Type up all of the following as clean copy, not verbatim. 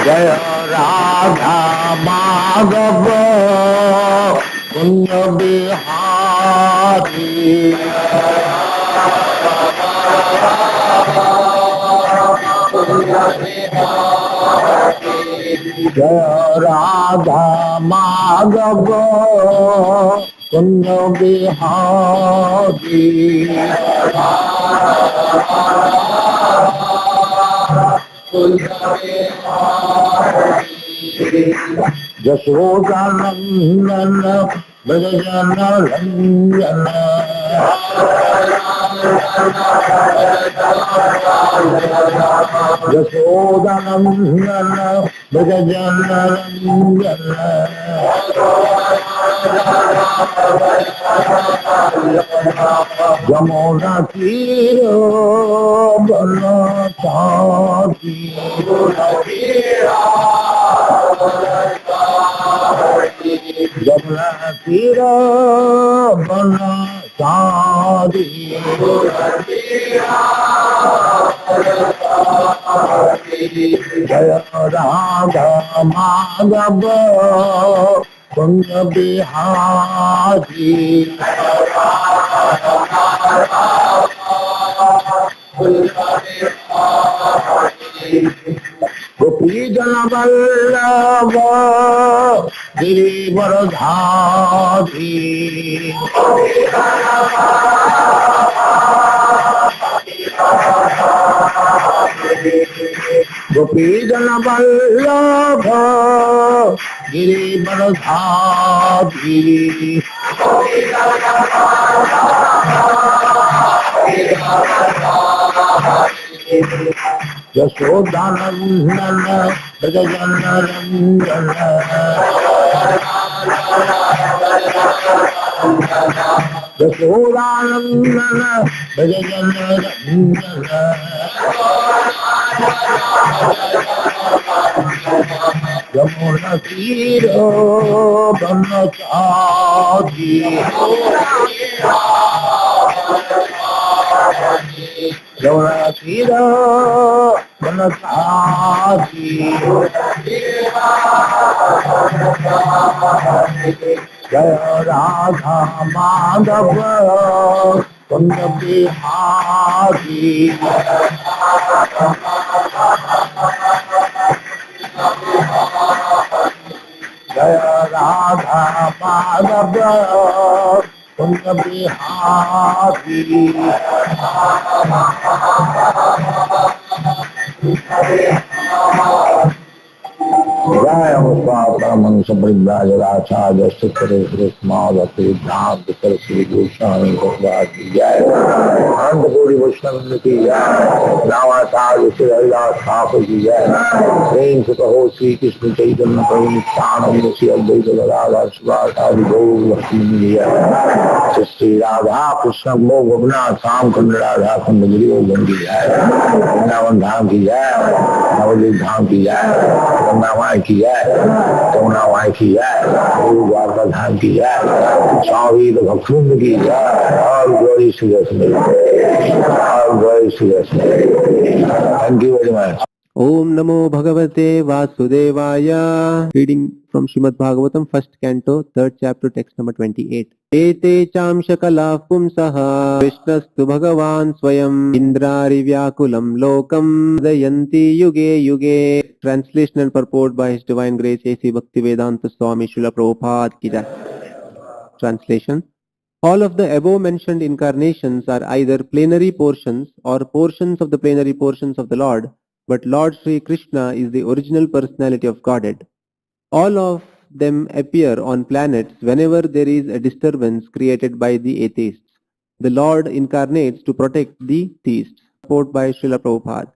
Jaya Radha Madhava Punya Bihari Jaya Radha Madhava Punya Bihari Jashoda Nandana Brajana Ranjana Jashoda Nandana Brajana Ranjana Jamuna Tiro Banatati Jamuna Tiro Banatati Jaya Radha Madhava Punya Bihari Gopi Jana Vallabha Girivaradhari Gopi Jana Vallabha Girivaradhari Yashoda Nandana Brajana Ranjana Yashoda Nandana Brajana Ranjana Yamuna Tiro Banachadi Yamuna Tiro Banachadi Jaya Radha Madhava Punya Bihari Jaya Radha Madhava Punya Bihari Jaya Musvapamang Sabribrajaracha Sukare Srismada Siddham Vikar Sri Goswami Bhagavati Jaya Anandapuri Vaishnavamiti Jaya Navasad Sri Haridas Thakur Ji Jaya Prem Sutaho Sri Krishna Chaitanya Prem Nityananda Sri Advaita Gadadhar Sivasadi Gaur Lakshmi Jaya Sri Radha Krishna Mo Govinath Sam Khand Radha Khand Giri Govinda Jaya Vrindavan Dham Ki Jaya Navadvip Dham Ki Jaya Gangamayi की जय करुणा माई की जय गुरु द्वारका धाम की जय स्वामी भक्तवृंद की जय और गौरी सुदर्शन और Gauri Sudarshan thank you very much Om Namo Bhagavate Vasudevaya. Reading from Srimad Bhagavatam, first canto, third chapter, text number 28. Ete cham shakala pumsaha Krishnastu Bhagavan Swayam Indrari Vyakulam Lokam Dayanti Yuge Yuge. Translation and purport by His Divine Grace A.C. Bhaktivedanta Swami Srila Prabhupada ki jai. Translation. All of the above mentioned incarnations are either plenary portions or portions of the plenary portions of the Lord, but Lord Sri Krishna is the original personality of Godhead. All of them appear on planets whenever there is a disturbance created by the atheists. The Lord incarnates to protect the theists. Quote by Srila Prabhupada.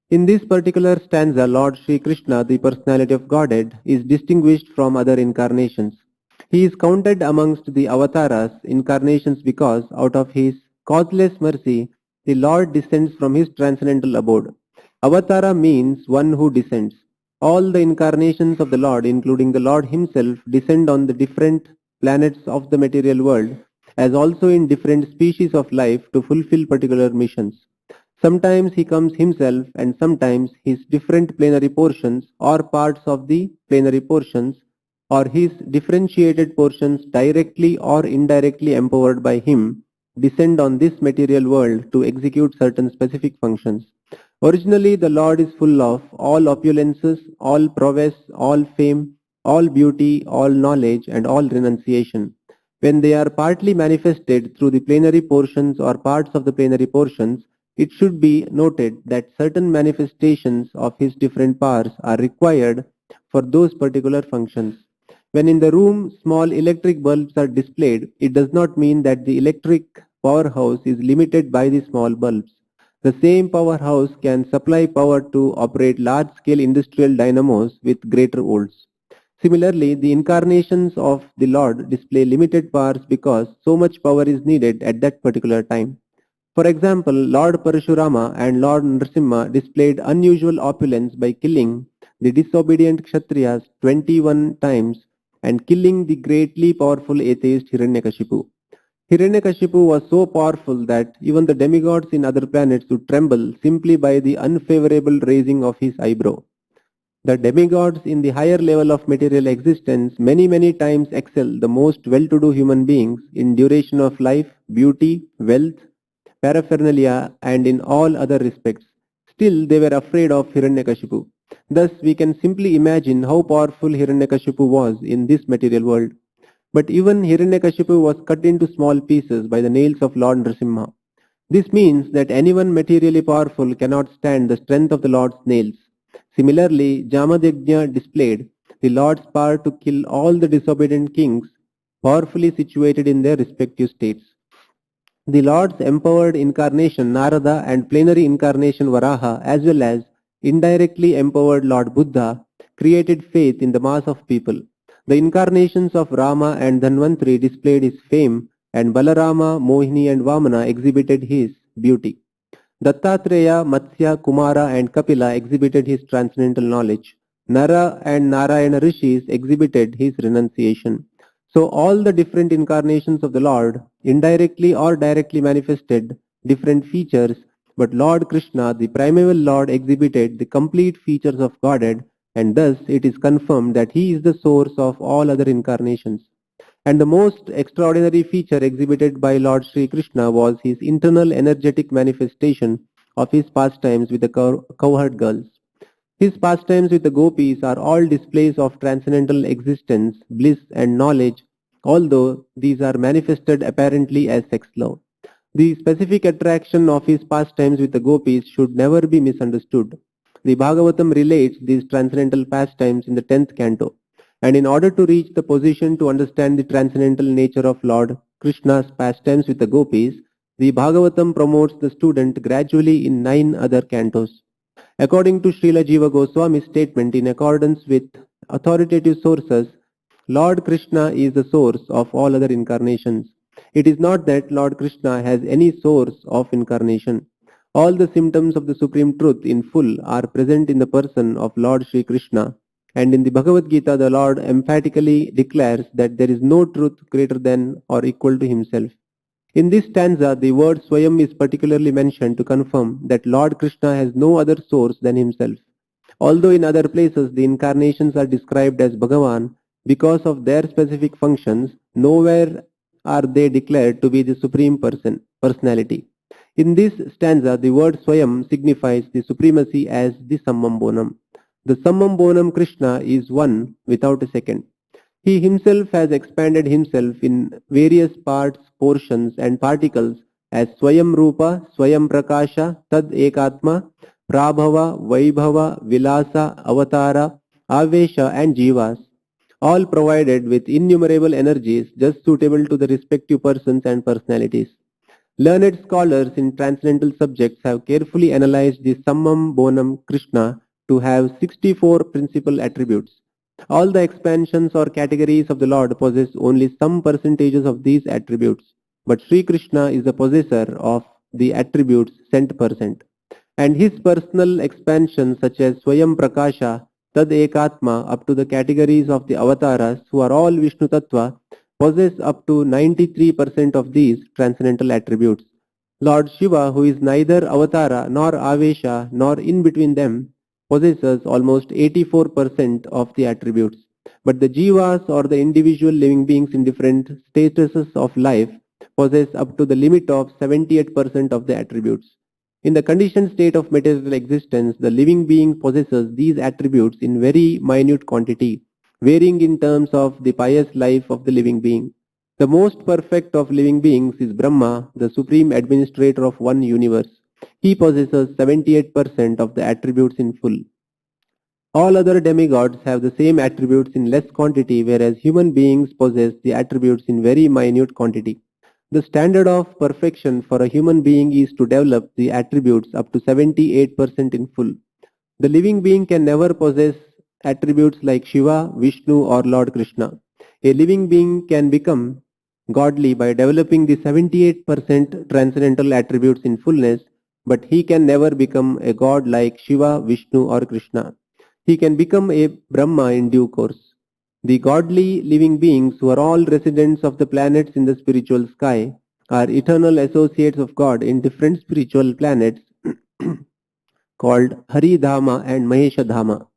In this particular stanza, Lord Sri Krishna, the personality of Godhead, is distinguished from other incarnations. He is counted amongst the avatars, incarnations, because out of his causeless mercy, the Lord descends from his transcendental abode. Avatara means one who descends. All the incarnations of the Lord, including the Lord himself, descend on the different planets of the material world, as also in different species of life to fulfill particular missions. Sometimes he comes himself and sometimes his different plenary portions or parts of the plenary portions or his differentiated portions directly or indirectly empowered by him descend on this material world to execute certain specific functions. Originally the Lord is full of all opulences, all prowess, all fame, all beauty, all knowledge and all renunciation. When they are partly manifested through the plenary portions or parts of the plenary portions, it should be noted that certain manifestations of his different powers are required for those particular functions. When in the room small electric bulbs are displayed, it does not mean that the electric powerhouse is limited by the small bulbs. The same powerhouse can supply power to operate large-scale industrial dynamos with greater volts. Similarly, the incarnations of the Lord display limited powers because so much power is needed at that particular time. For example, Lord Parashurama and Lord Nrsimha displayed unusual opulence by killing the disobedient Kshatriyas 21 times and killing the greatly powerful atheist Hiranyakashipu. Hiranyakashipu was so powerful that even the demigods in other planets would tremble simply by the unfavorable raising of his eyebrow. The demigods in the higher level of material existence many times excel the most well-to-do human beings in duration of life, beauty, wealth, paraphernalia and in all other respects. Still they were afraid of Hiranyakashipu. Thus we can simply imagine how powerful Hiranyakashipu was in this material world. But even Hiranyakashipu was cut into small pieces by the nails of Lord Nrsimha. This means that anyone materially powerful cannot stand the strength of the Lord's nails. Similarly, Jamadagnya displayed the Lord's power to kill all the disobedient kings powerfully situated in their respective states. The Lord's empowered incarnation Narada and plenary incarnation Varaha as well as indirectly empowered Lord Buddha created faith in the mass of people. The incarnations of Rama and Dhanvantri displayed his fame and Balarama, Mohini and Vamana exhibited his beauty. Dattatreya, Matsya, Kumara and Kapila exhibited his transcendental knowledge. Nara and Narayana rishis exhibited his renunciation. So all the different incarnations of the Lord indirectly or directly manifested different features, but Lord Krishna, the primeval Lord, exhibited the complete features of Godhead, and thus it is confirmed that he is the source of all other incarnations. And the most extraordinary feature exhibited by Lord Sri Krishna was his internal energetic manifestation of his pastimes with the cowherd girls. His pastimes with the gopis are all displays of transcendental existence, bliss and knowledge, although these are manifested apparently as sex love. The specific attraction of his pastimes with the gopis should never be misunderstood. The Bhagavatam relates these transcendental pastimes in the 10th canto, and in order to reach the position to understand the transcendental nature of Lord Krishna's pastimes with the gopis, the Bhagavatam promotes the student gradually in 9 other cantos. According to Srila Jiva Goswami's statement, in accordance with authoritative sources, Lord Krishna is the source of all other incarnations. It is not that Lord Krishna has any source of incarnation. All the symptoms of the Supreme Truth in full are present in the person of Lord Sri Krishna, and in the Bhagavad Gita the Lord emphatically declares that there is no truth greater than or equal to himself. In this stanza, the word Swayam is particularly mentioned to confirm that Lord Krishna has no other source than himself. Although in other places the incarnations are described as Bhagavan because of their specific functions, nowhere are they declared to be the Supreme Personality. In this stanza, the word Swayam signifies the supremacy as the Sammam Bonam. The Sammam Bonam Krishna is one without a second. He himself has expanded himself in various parts, portions and particles as Swayam Rupa, Swayam Prakasha, Tad Ekatma, Prabhava, Vaibhava, Vilasa, Avatara, Avesha and Jivas, all provided with innumerable energies just suitable to the respective persons and personalities. Learned scholars in transcendental subjects have carefully analyzed the Sammam Bonam Krishna to have 64 principal attributes. All the expansions or categories of the Lord possess only some percentages of these attributes, but Sri Krishna is the possessor of the attributes cent%. And his personal expansions such as Swayam Prakasha, Tad Ekatma up to the categories of the avatars who are all Vishnu Tattva possess up to 93% of these transcendental attributes. Lord Shiva, who is neither Avatara nor Avesha nor in between them, possesses almost 84% of the attributes. But the Jivas or the individual living beings in different statuses of life possess up to the limit of 78% of the attributes. In the conditioned state of material existence, the living being possesses these attributes in very minute quantity, varying in terms of the pious life of the living being. The most perfect of living beings is Brahma, the supreme administrator of one universe. He possesses 78% of the attributes in full. All other demigods have the same attributes in less quantity, whereas human beings possess the attributes in very minute quantity. The standard of perfection for a human being is to develop the attributes up to 78% in full. The living being can never possess attributes like Shiva, Vishnu or Lord Krishna. A living being can become godly by developing the 78% transcendental attributes in fullness, but he can never become a god like Shiva, Vishnu or Krishna. He can become a Brahma in due course. The godly living beings, who are all residents of the planets in the spiritual sky, are eternal associates of God in different spiritual planets called Hari Dhama and Mahesha Dhama.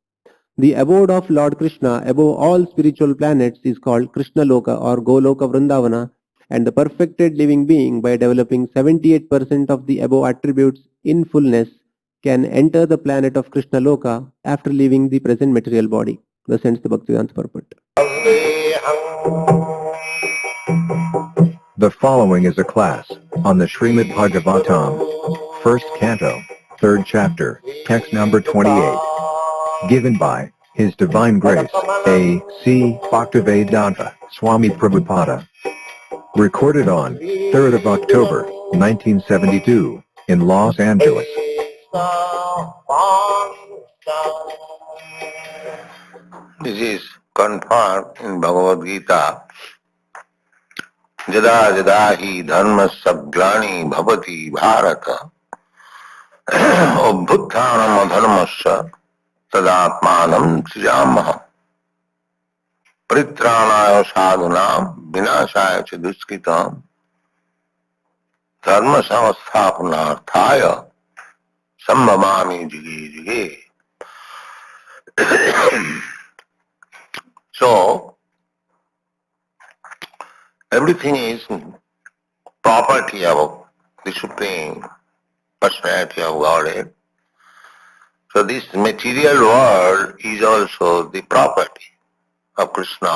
The abode of Lord Krishna above all spiritual planets is called Krishna Loka or Goloka Vrindavana, and the perfected living being, by developing 78% of the above attributes in fullness, can enter the planet of Krishna Loka after leaving the present material body. Thus ends the Bhaktivedanta purport. The following is a class on the Srimad Bhagavatam, first canto, third chapter, text number 28, given by His Divine Grace, A.C. Bhaktivedanta, Swami Prabhupada. Recorded on 3rd of October, 1972, in Los Angeles. This is confirmed in Bhagavad Gita. Jada jada hi dharma sabglani bhavati bharata obhuttanam adharmasya tadatmanam srijamaham pritranaya sadhunam vinashaya cha duskritam dharma samasthapanarthaya sambhavami juge juge. So, everything is property of the Supreme Personality of Godhead. So this material world is also the property of Krishna.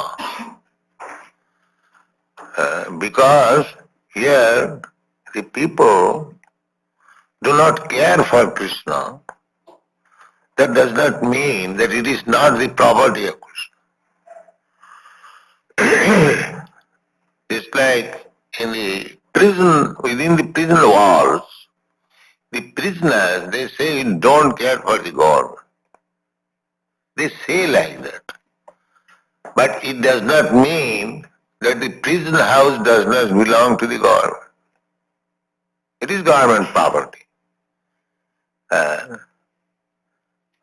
Because here the people do not care for Krishna, that does not mean that it is not the property of Krishna. It's like in the prison, within the prison walls, the prisoners, they say, we don't care for the government. They say like that. But it does not mean that the prison house does not belong to the government. It is government property.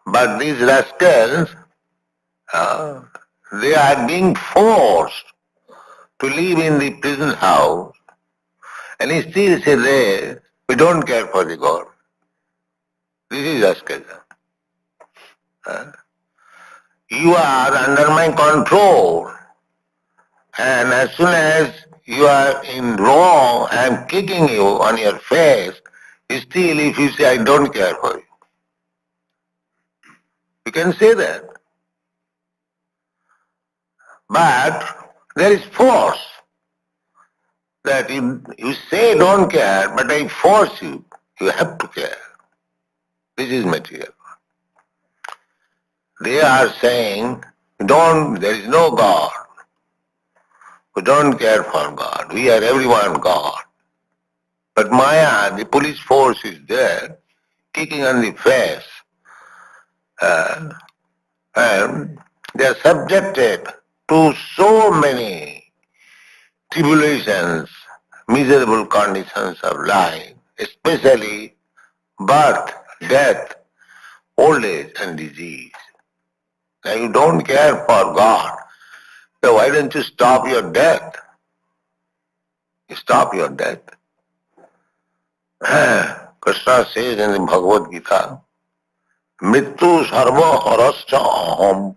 But these rascals, they are being forced to live in the prison house, and he still says there, we don't care for the government. This is rascalism. You are under my control, and as soon as you are in wrong, I am kicking you on your face. Still, if you say, I don't care for you, you can say that. But there is force. That you say don't care, but I force you. You have to care. This is material. They are saying, there is no God. We don't care for God. We are everyone God. But Maya, the police force is there, kicking on the face. And they are subjected to so many tribulations, miserable conditions of life, especially birth, death, old age and disease. Now you don't care for God, so why don't you stop your death? You stop your death. Krishna says in the Bhagavad Gita, Mrityu sarva harascha aham.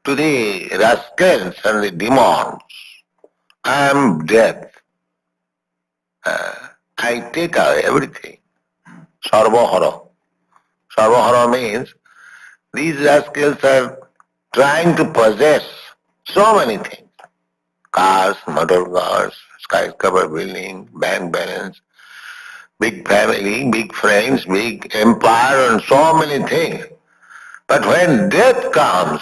To the rascals and the demons, I am death. I take away everything. Sarvahara. Sarvahara means these rascals are trying to possess so many things. Cars, motor cars, skyscraper building, bank balance, big family, big friends, big empire and so many things. But when death comes,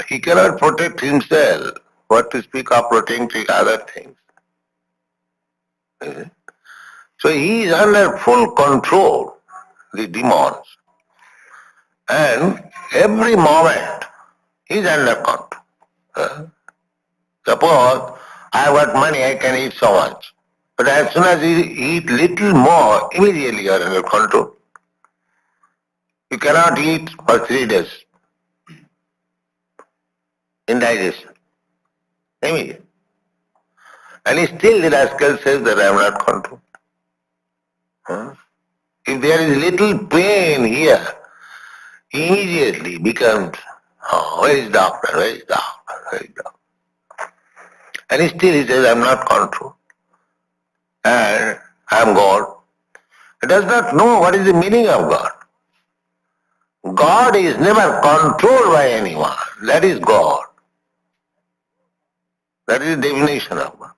he cannot protect himself. What to speak of protecting other things? So he is under full control, the demons. And every moment he is under control. Suppose I have got money, I can eat so much. But as soon as you eat little more, immediately you are under control. You cannot eat for 3 days. Indigestion. Immediately. And still the rascal says that I am not controlled. If there is little pain here, he immediately becomes, where is doctor, where is doctor, where is doctor? And still he says, I am not controlled. And I am God. He does not know what is the meaning of God. God is never controlled by anyone. That is God. That is the definition of God.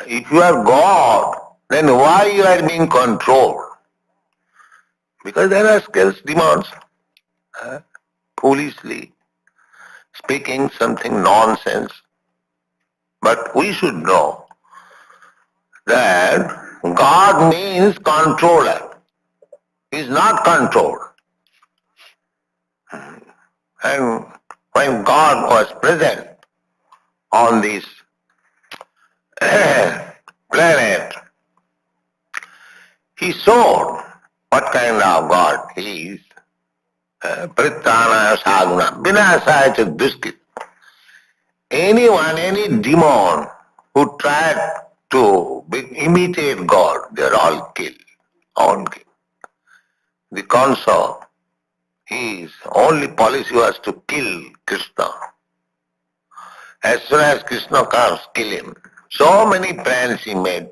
If you are God, then why you are being controlled? Because there are skills, demons, foolishly speaking something nonsense. But we should know that God means controller. He is not controlled. And when God was present on this planet, he showed what kind of God he is. Pritana sadhuna, vinasaya cha duskit. Anyone, any demon who tried to imitate God, they are all killed. All killed. The Kansa, his only policy was to kill Krishna. As soon as Krishna comes, kill him. So many plans he made.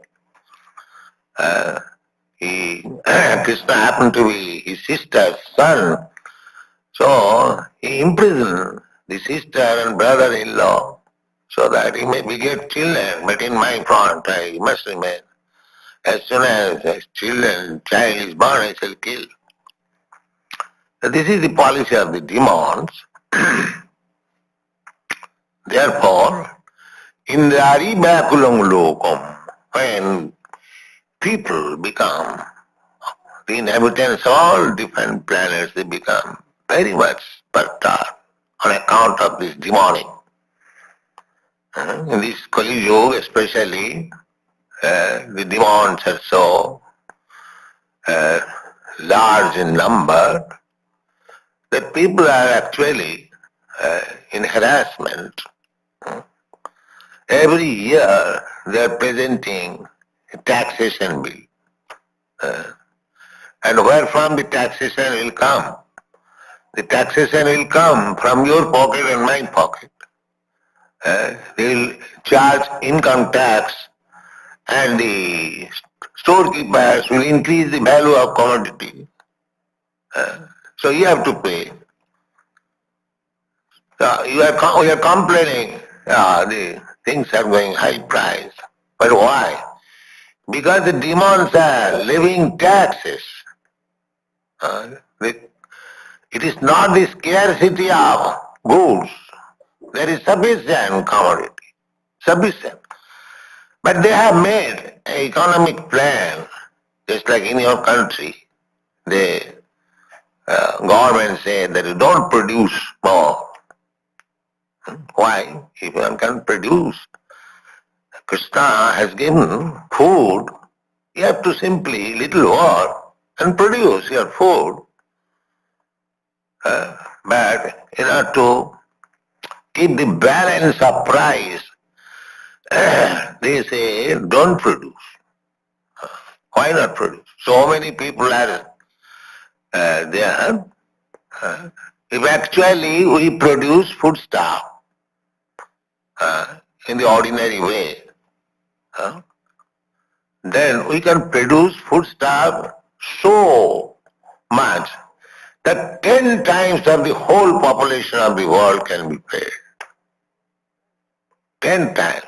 Krishna happened to be his sister's son, so he imprisoned the sister and brother-in-law so that he may beget children, but in my front I must remain. As soon as a child is born, I shall kill. So this is the policy of the demons. Therefore, Indrari Bakulam Lokam, when people become the inhabitants of all different planets, they become very much perturbed on account of this demonic. In this Kali Yuga especially, the demons are so large in number that people are actually in harassment. Every year they are presenting a taxation bill. And where from the taxation will come? The taxation will come from your pocket and my pocket. They will charge income tax and the storekeepers will increase the value of commodity. So you have to pay. We are complaining, the things are going high price. But why? Because the demons are levying taxes. It is not the scarcity of goods. There is sufficient commodity. Sufficient. But they have made an economic plan, just like in your country. The government said that you don't produce more. Why? If one can produce, Krishna has given food, you have to simply little work and produce your food. But in order to keep the balance of price, they say, don't produce. Why not produce? So many people are there. If actually we produce foodstuff in the ordinary way, then we can produce foodstuff so much that 10 times of the whole population of the world can be fed. 10 times.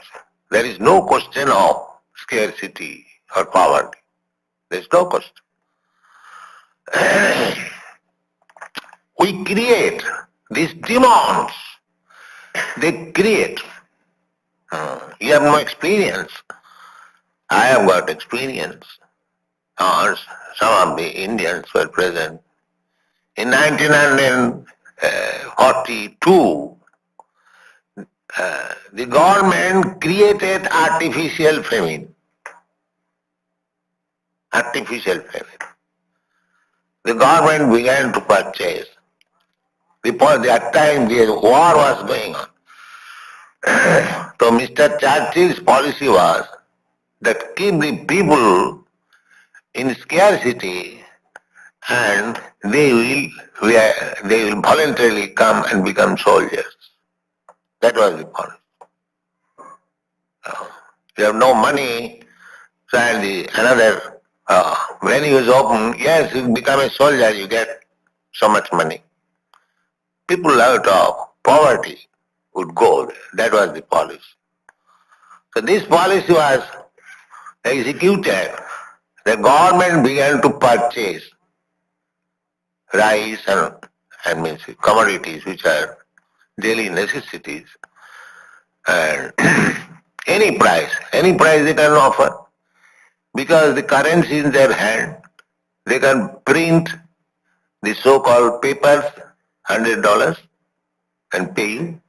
There is no question of scarcity or poverty. There is no question. We create these demons. They create. You have no experience. I have got experience. Some of the Indians were present. In 1942, the government created artificial famine. Artificial famine. The government began to purchase. At that time the war was going on. So Mr. Churchill's policy was that keep the people in scarcity and they will voluntarily come and become soldiers. That was the policy. You have no money, so when he was open, yes, you become a soldier, you get so much money. People out of poverty would go there. That was the policy. So this policy was executed. The government began to purchase rice and means commodities which are daily necessities, and any price they can offer, because the currency in their hand, they can print the so-called papers, $100, and pay you,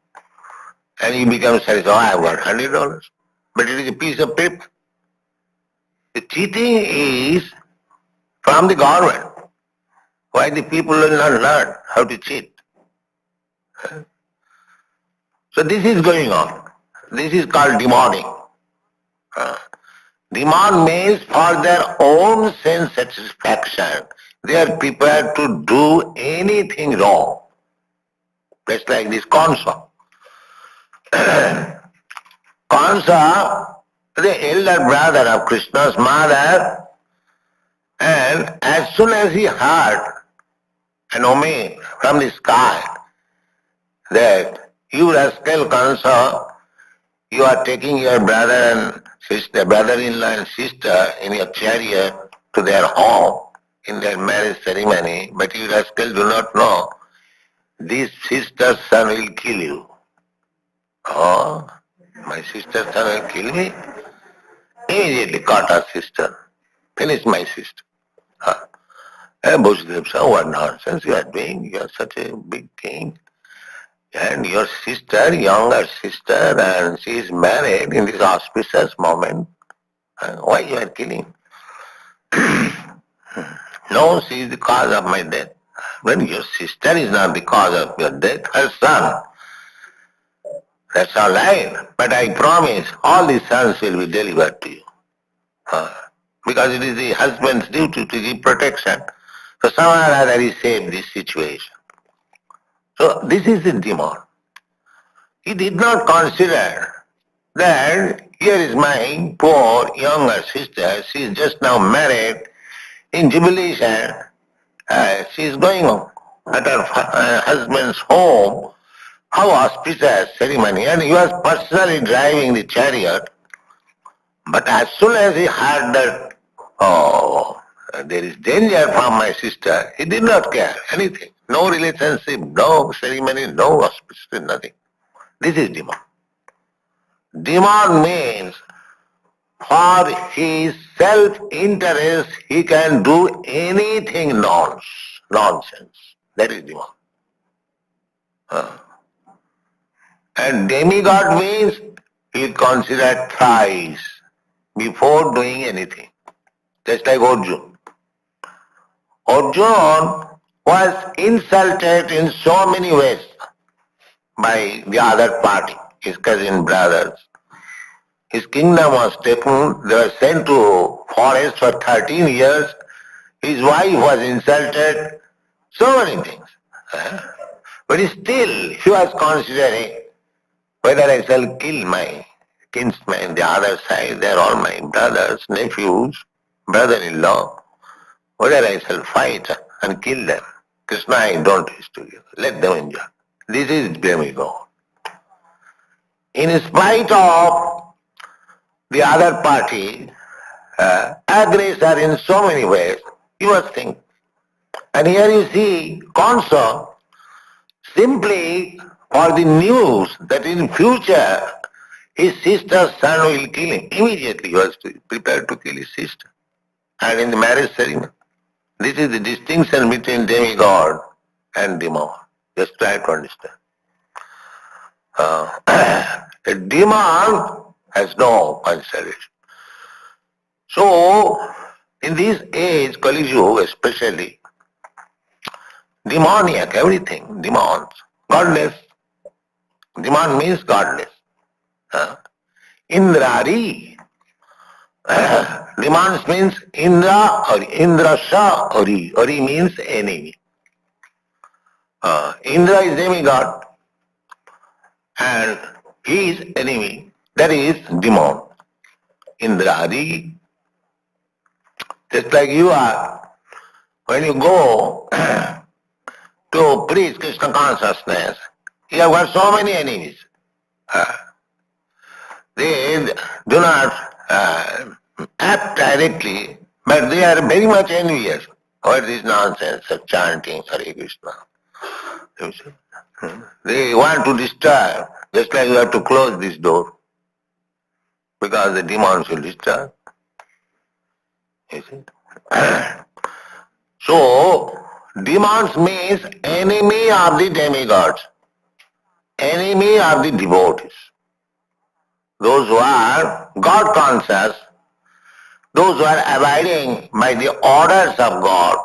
and you become satisfied. Oh, I have got $100, but it is a piece of paper. The cheating is from the government. Why the people will not learn how to cheat? So this is going on. This is called demonic. Demon means for their own sense satisfaction, they are prepared to do anything wrong. Just like this Kansa. Kansa, the elder brother of Krishna's mother, and as soon as he heard an omen from the sky that you rascal Kansa, you are taking your brother and sister, brother-in-law and sister in your chariot to their home in their marriage ceremony, but you rascal do not know this sister's son will kill you. Oh, my sister's son will kill me? Immediately caught her sister. Finish my sister. Bhusdev, so what nonsense you are doing? You are such a big king. And your sister, younger sister, and she is married in this auspicious moment. Why you are killing? No, she is the cause of my death. When your sister is not the cause of your death, her son. That's all right. But I promise all the sons will be delivered to you. Because it is the husband's duty to give protection. So somehow or other he saved this situation. So this is the demon. He did not consider that here is my poor younger sister, she is just now married in jubilation, she is going at her husband's home. How auspicious ceremony, and he was personally driving the chariot. But as soon as he heard that, there is danger from my sister, he did not care anything. No relationship, no ceremony, no auspicious, nothing. This is demon. Demon means for his self-interest he can do anything nonsense. That is demon. And demigod means he considered thrice before doing anything. Just like Arjuna. Arjuna was insulted in so many ways by the other party, his cousin brothers. His kingdom was taken, they were sent to forest for 13 years, his wife was insulted, so many things. But still he was considering whether I shall kill my kinsmen, the other side, they are all my brothers, nephews, brother-in-law, whether I shall fight and kill them. Krishna, I don't wish to kill. Let them enjoy. This is demigod. In spite of the other party, aggressor in so many ways, he was thinking. And here you see, Kansa, simply for the news that in future his sister's son will kill him. Immediately he was prepared to kill his sister. And in the marriage ceremony. This is the distinction between demigod and demon. Just try to understand. A demon has no consideration. So, in this age, Kali Yuga especially, demoniac, everything, demons, godless. Demon means godless. Indrari. Demons means Indra or Indrasha Ori. Ori means enemy. Indra is demigod and he is enemy. That is demon. Indrari. Just like you are, when you go to preach Krishna consciousness, you have got so many enemies. They do not act directly, but they are very much envious. What is nonsense of chanting Hare Krishna? They want to disturb, just like you have to close this door, because the demons will disturb. You see? So, demons means enemy of the demigods, enemy of the devotees. Those who are God conscious, those who are abiding by the orders of God,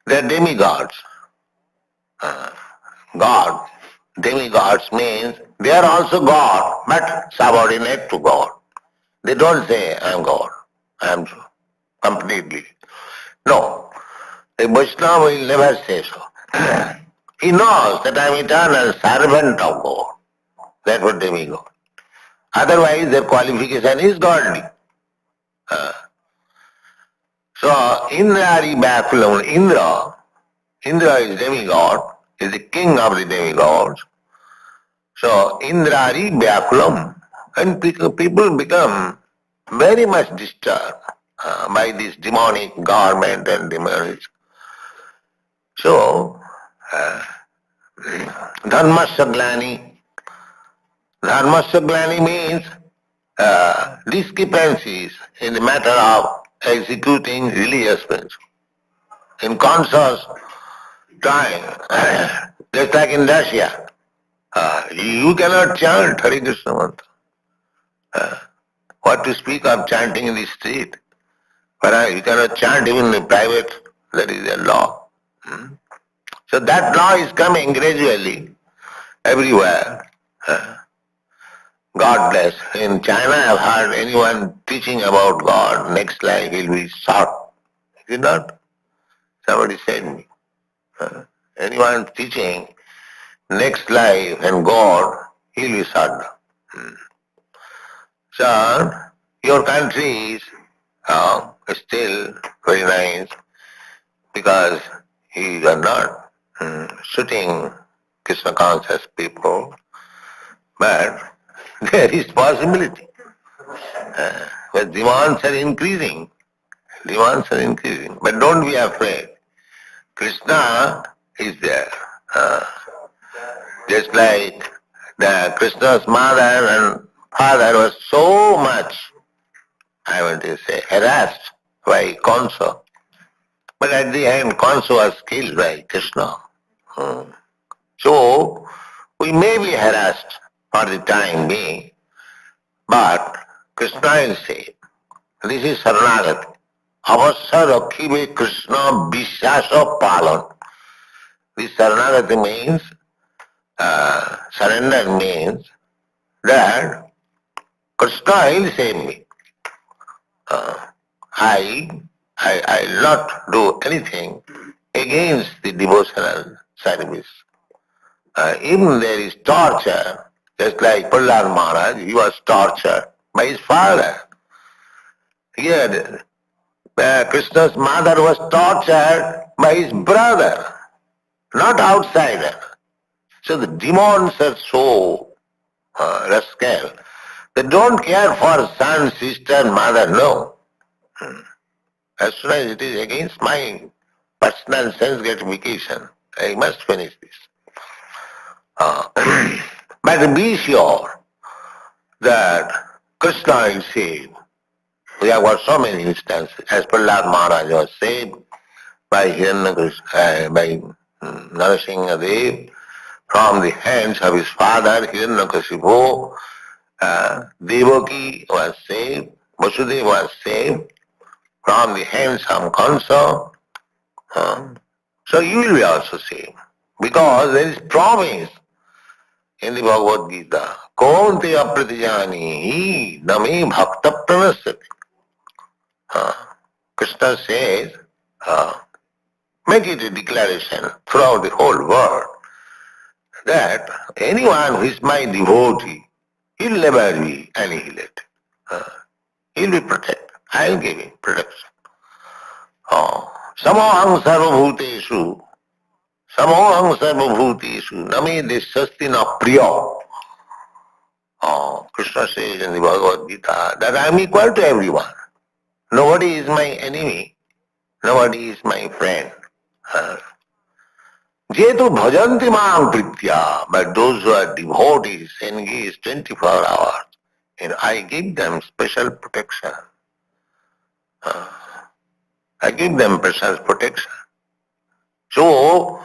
they are demigods. God, demigods means they are also God, but subordinate to God. They don't say, I am God, I am completely. No, a Vaishnava will never say so. He knows that I am eternal servant of God. That's what demigod. Otherwise, their qualification is godly. So, Indrari Bakulam, Indra is demigod, is the king of the demigods. So, Indrari Bakulam, and people become very much disturbed by this demonic garment and demonic. So, Dharmasya Glani. Dharmasya Glani means discrepancies in the matter of executing religious principles. In conscious time, just like in Russia, you cannot chant Hare Krishna mantra. What to speak of chanting in the street? But you cannot chant even in private, that is a law. So that law is coming gradually everywhere. God bless. In China I have heard anyone teaching about God, next life will be shot. Is it not? Somebody said me. Anyone teaching next life and God, he will be shot down. So, your country is still very nice because you are not shooting Krishna conscious people, but there is possibility. But demands are increasing. Demands are increasing. But don't be afraid. Krishna is there. Just like the Krishna's mother and father was so much, I want to say, harassed by Kansa. But at the end, Kansa was killed by Krishna. So, we may be harassed for the time being, but Krishna is saying, this is Saranagati. Avasya rakhibe Krishna vishasa palan. This Saranagati means, surrender means that Krishna will save me. I'll not do anything against the devotional service. Even there is torture, just like Prahlad Maharaj, he was tortured by his father. Here, Krishna's mother was tortured by his brother, not outsider. So the demons are so rascal. They don't care for son, sister, mother, no. As soon as it is against my personal sense gratification, I must finish this. But be sure that Krishna is saved. We have got so many instances. As Prahlad Maharaj was saved by by Narasimha from the hands of his father Hiranyakashipu. Devaki was saved, Vasudeva was saved from the hands of Kansa. So you will be also saved. Because there is promise in the Bhagavad Gita. Kaunte apratijani name bhakta pranasati. Krishna says, make it a declaration throughout the whole world that anyone who is my devotee, he will never be annihilated. He will be protected. I will give him protection. Samoham sarvabhuteshu, name deshasti na priya. Krishna says in the Bhagavad Gita that I am equal to everyone. Nobody is my enemy. Nobody is my friend. Jetu bhajanti mam pritya, but those who are devotees engaged 24 hours, and I give them special protection. I give them special protection. So,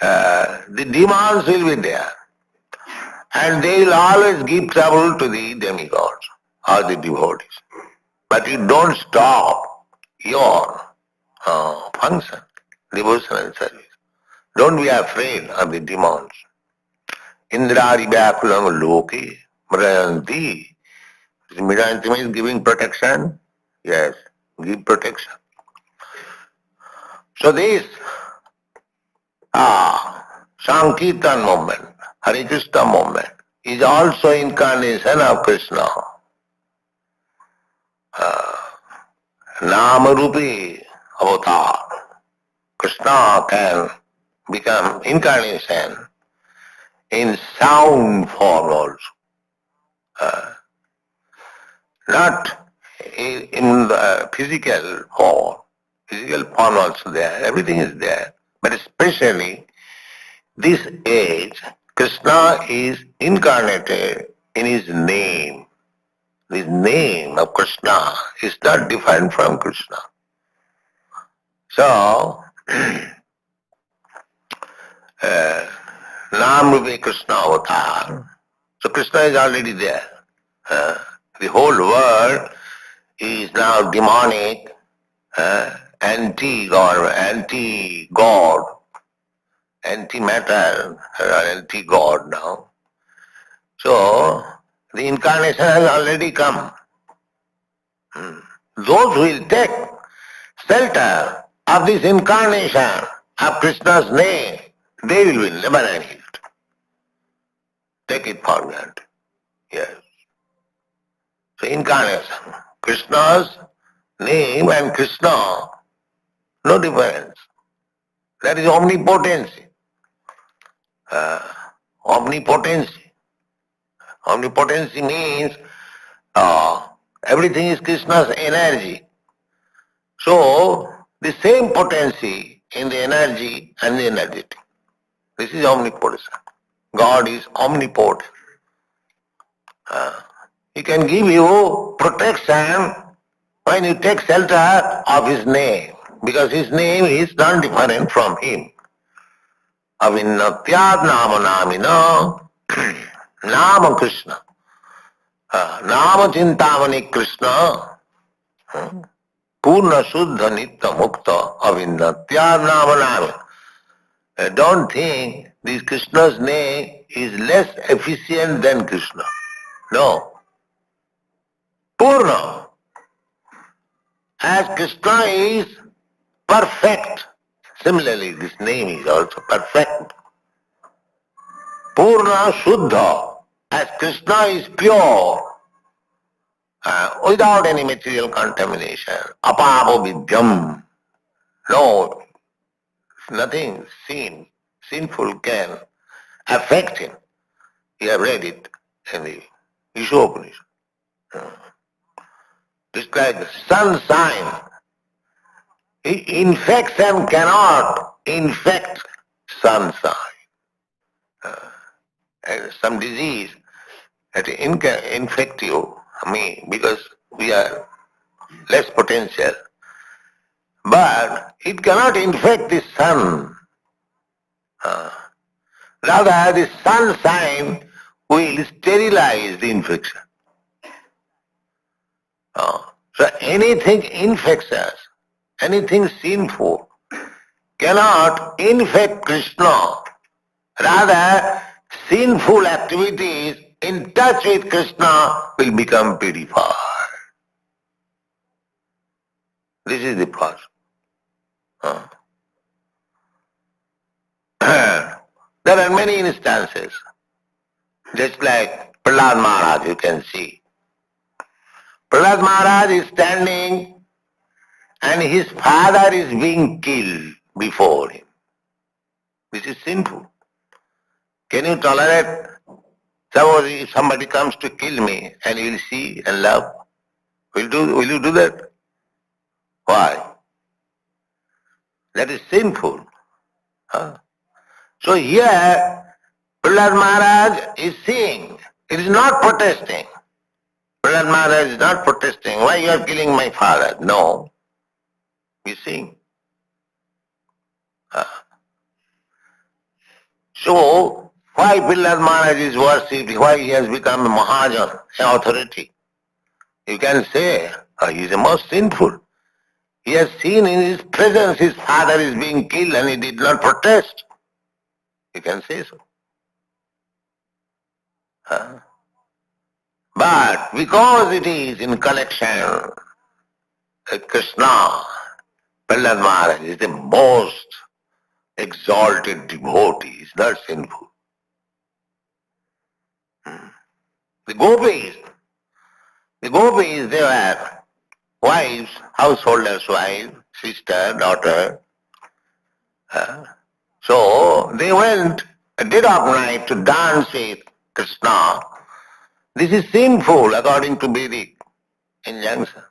the demons will be there, and they will always give trouble to the demigods or the devotees. But you don't stop your function, devotional service. Don't be afraid of the demons. Indrari vyakulam loke mrayanti. Mrayanti means giving protection. Yes, give protection. So this Sankirtan movement, Hare Krishna movement, is also incarnation of Krishna. Namarupi avatar. Krishna can become incarnation in sound form also. Not in the physical form. Physical form also there, everything is there. But especially this age, Krishna is incarnated in his name. The name of Krishna is not different from Krishna. So, Nam Rupi Krishna avatar. So Krishna is already there. The whole world is now demonic, anti-God, anti-matter, anti-God now. So, the incarnation has already come. Those who will take shelter of this incarnation of Krishna's name, they will be never annihilated. Take it for granted. Yes. So incarnation, Krishna's name and Krishna, no difference. That is omnipotency. Omnipotency. Omnipotency means everything is Krishna's energy. So, the same potency in the energy and the energetic. This is omnipotence. God is omnipotent. He can give you protection when you take shelter of His name, because His name is not different from Him. Avinnatyad nama namina nama Krishna. Nama chintamani Krishna. Purna Shuddha Nitya Mukta Avinnatyad nama namina. Don't think this Krishna's name is less efficient than Krishna. No. Purna. As Krishna is perfect, similarly this name is also perfect. Purna Shuddha. As Krishna is pure, without any material contamination. Apavo vidyam. No, nothing sinful can affect him. You have read it in the Ishopanishad. It's like the sunshine. Infection cannot infect sunshine. Some disease that infect you, me, because we are less potential. But it cannot infect the sun. Rather, the sunshine will sterilize the infection. So anything infectious, anything sinful cannot infect Krishna. Rather, sinful activities in touch with Krishna will become purified. This is the first. There are many instances, just like Prahlad Maharaj, you can see. Prahlad Maharaj is standing and his father is being killed before him. This is sinful. Can you tolerate? Suppose if somebody comes to kill me and you will see and love, will you do that? Why? That is sinful. So here, Prahlad Maharaj is seeing. It is not protesting. Prahlad Maharaj is not protesting. Why you are killing my father? No. You see. So, why Prahlad Maharaj is worshipped? Why he has become a Mahajan, an authority? You can say, he is the most sinful. He has seen in his presence his father is being killed and he did not protest. You can say so. But because it is in connection with Krishna, Prahlad Maharaj is the most exalted devotee. He is not sinful. The gopis, they were wives, householders' wives, sister, daughter. So they went at dead of night to dance with Krishna. This is sinful according to Vedic injunction.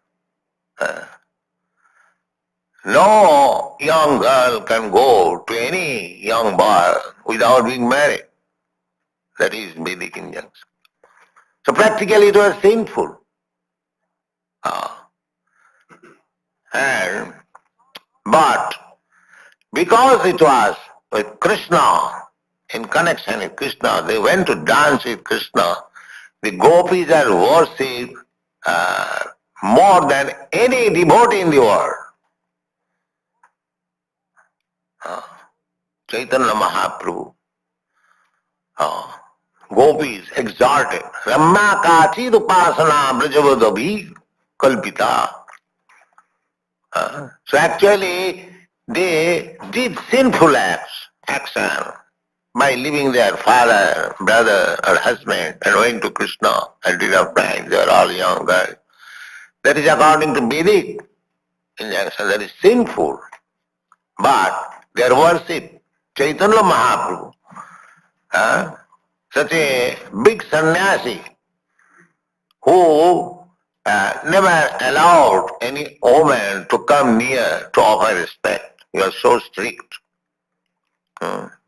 No young girl can go to any young boy without being married. That is Vedic injunction. So practically it was sinful. But because it was with Krishna, in connection with Krishna, they went to dance with Krishna. The gopis are worshipped more than any devotee in the world. Chaitanya Mahaprabhu, gopis exalted. Ramma kachid upasana brajavadabhi kalpita. So actually they did sinful action by leaving their father, brother or husband and going to Krishna at dead of night. They are all young girls. That is according to Vedic injunction. That is sinful. But their worship, Chaitanya Mahaprabhu, such a big sannyasi who never allowed any woman to come near to offer respect. He was so strict.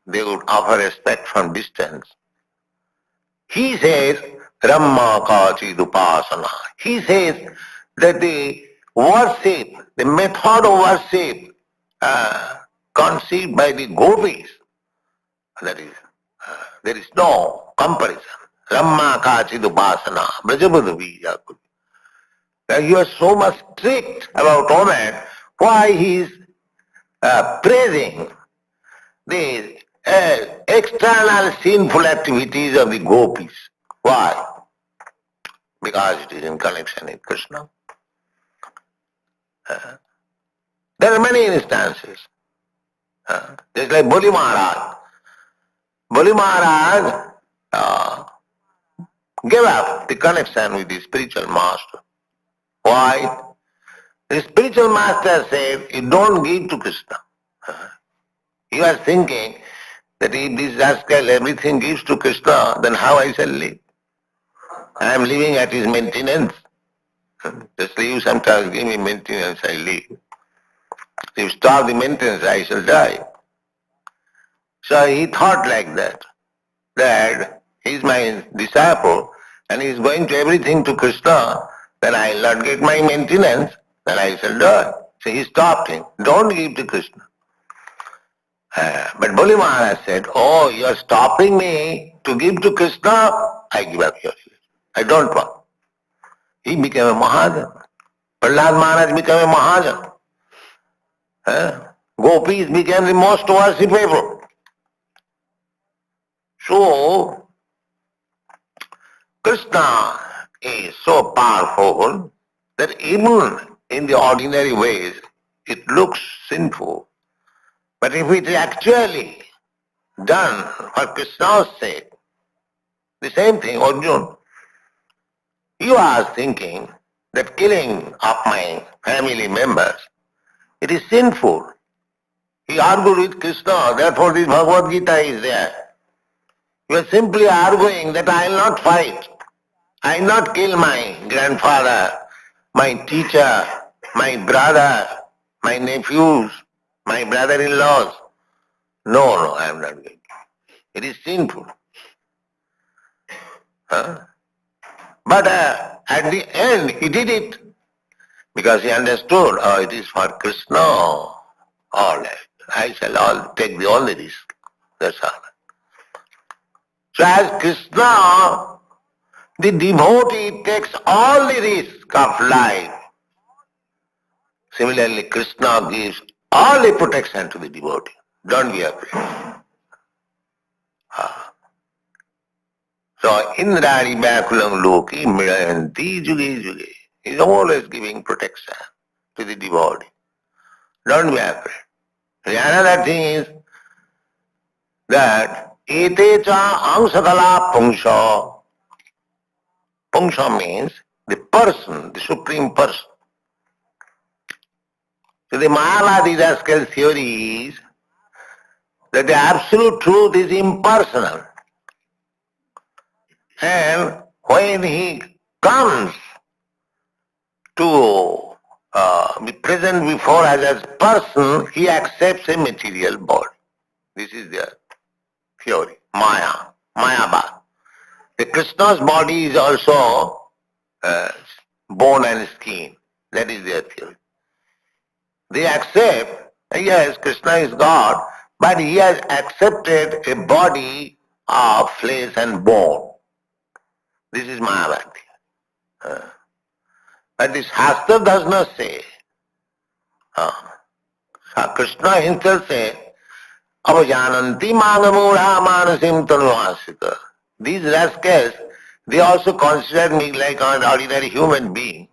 They would offer respect from distance. He says, Ramma Kachid Upasana. He says that the worship, the method of worship conceived by the gopis, that is, there is no comparison. Ramma Kachid Upasana. Brajabadavi Yakut. He was so much strict about women. Why he is praising the external sinful activities of the gopis? Why? because it is in connection with Krishna. There are many instances. Just like Boli Maharaj. Boli Maharaj gave up the connection with the spiritual master. Why? The spiritual master said, you don't give to Krishna. He was thinking that if this rascal everything gives to Krishna, then how I shall live? I am living at his maintenance. Just leave sometimes, give me maintenance, I live. If you stop the maintenance, I shall die. So he thought like that he is my disciple and he is going to everything to Krishna, then I will not get my maintenance, then I shall die. So he stopped him. Don't give to Krishna. But Boli Maharaj said, oh, you are stopping me to give to Krishna, I give up your religion. I don't want. He became a Mahajan. Prahlad Maharaj became a Mahajan. Gopis became the most worshipable. So, Krishna is so powerful that even in the ordinary ways it looks sinful. But if it is actually done for Krishna's sake, the same thing, Arjuna, you are thinking that killing of my family members, it is sinful. He argued with Krishna, therefore this Bhagavad Gita is there. You are simply arguing that I will not fight. I will not kill my grandfather, my teacher, my brother, my nephews, my brother-in-laws. No, I am not going. It is sinful. But at the end, he did it because he understood, oh, it is for Krishna. All right. I shall all take all the risk. That's all. So as Krishna, the devotee takes all the risk of life. Similarly, Krishna gives all the protection to the devotee. Don't be afraid. So, Indrari Bakulam Loki Mirayanti Juge Juge. He is always giving protection to the devotee. Don't be afraid. The another thing is that Ete cha Amsakala Pungsha. Pungsha means the person, the supreme person. So the Mayavadi rascal theory is that the absolute truth is impersonal. And when he comes to be present before us as person, he accepts a material body. This is their theory, Mayavad. The Krishna's body is also bone and skin. That is their theory. They accept, yes, Krishna is God, but he has accepted a body of flesh and bone. This is Mayavad. But this Shastra does not say. Krishna himself said, Avajananti manamura manasim tanuvasita. These rascals, they also consider me like an ordinary human being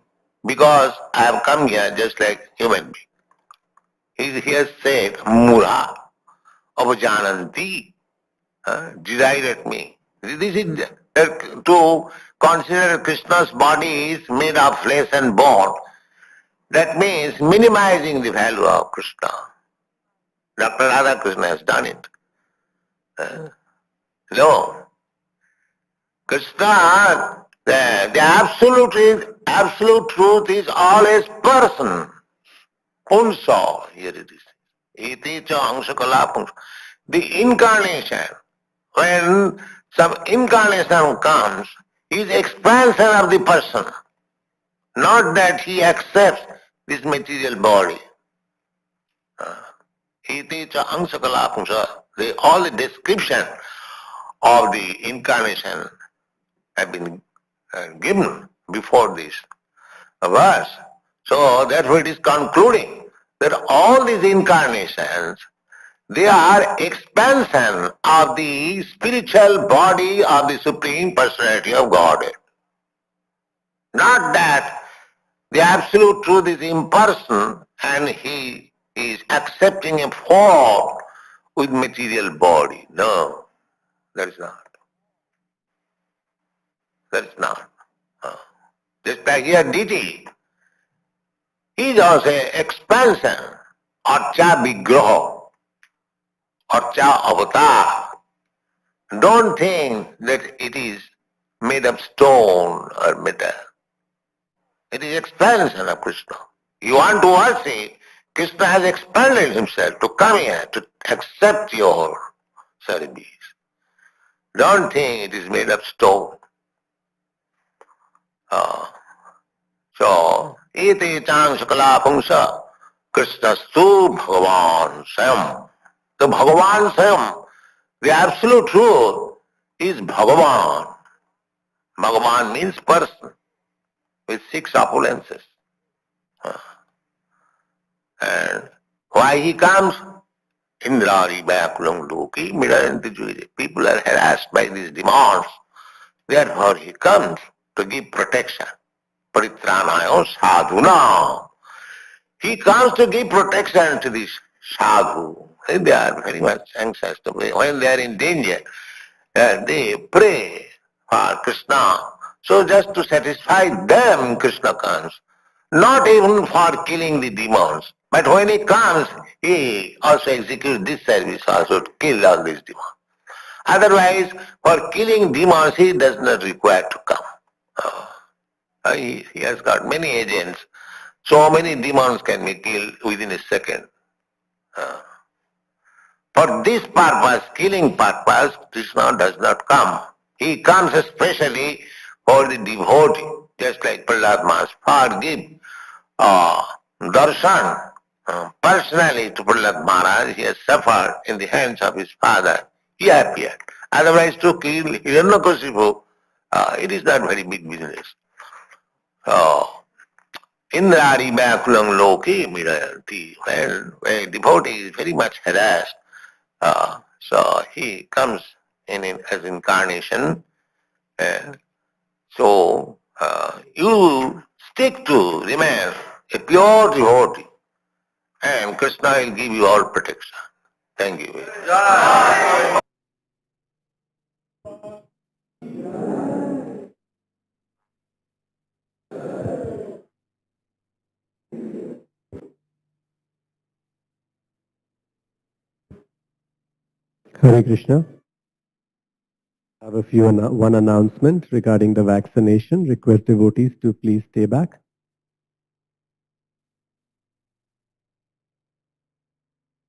because I have come here just like human being. He has said, Mura, Avajananti, derided me. This is to consider Krishna's body is made of flesh and bone. That means minimizing the value of Krishna. Dr. Radha Krishna has done it. No. Krishna, the absolute truth is always person. Punsa, here it is. Iti cha amsakala punsa. The incarnation, when some incarnation comes, is expansion of the person. Not that he accepts this material body. Iti cha amsakala punsa. All the description of the incarnation have been given before this verse. So therefore it is concluding that all these incarnations, they are expansion of the spiritual body of the Supreme Personality of Godhead. Not that the absolute truth is impersonal and he is accepting a form with material body. No, that is not. That is not. Just like here deity, he is also an expansion, archa vigraha, archa avatar. Don't think that it is made of stone or metal. It is expansion of Krishna. You want to worship, Krishna has expanded himself to come here, to accept your service. Don't think it is made of stone. So, iti chang sakala pungsa, Krishnastu Bhagavan Sayam. The Bhagavan Sayam, the absolute truth, is Bhagavan. Bhagavan means person with 6 opulences. And why he comes? Indrari Bakulam Loki, Mirayanti Juyri. People are harassed by these demons. Therefore he comes to give protection. Paritranayo sadhuna. He comes to give protection to these sadhu. They are very much anxious to pray. When they are in danger, they pray for Krishna. So just to satisfy them, Krishna comes. Not even for killing the demons. But when he comes, he also executes this service also to kill all these demons. Otherwise, for killing demons, he does not require to come. He has got many agents. So many demons can be killed within a second. For this purpose, killing purpose, Krishna does not come. He comes especially for the devotee, just like Prahlad Maharaj, for give darshan. Personally to Prahlad Maharaj, he has suffered in the hands of his father. He appeared. Otherwise to kill Hiranyakashipu, it is not very big business. Indrari Bakulam Loki Mirayanti. When a devotee is very much harassed, so he comes in as incarnation, and so you stick to remain a pure devotee, and Krishna will give you all protection. Thank you. Hare Krishna. I have one announcement regarding the vaccination. Request devotees to please stay back.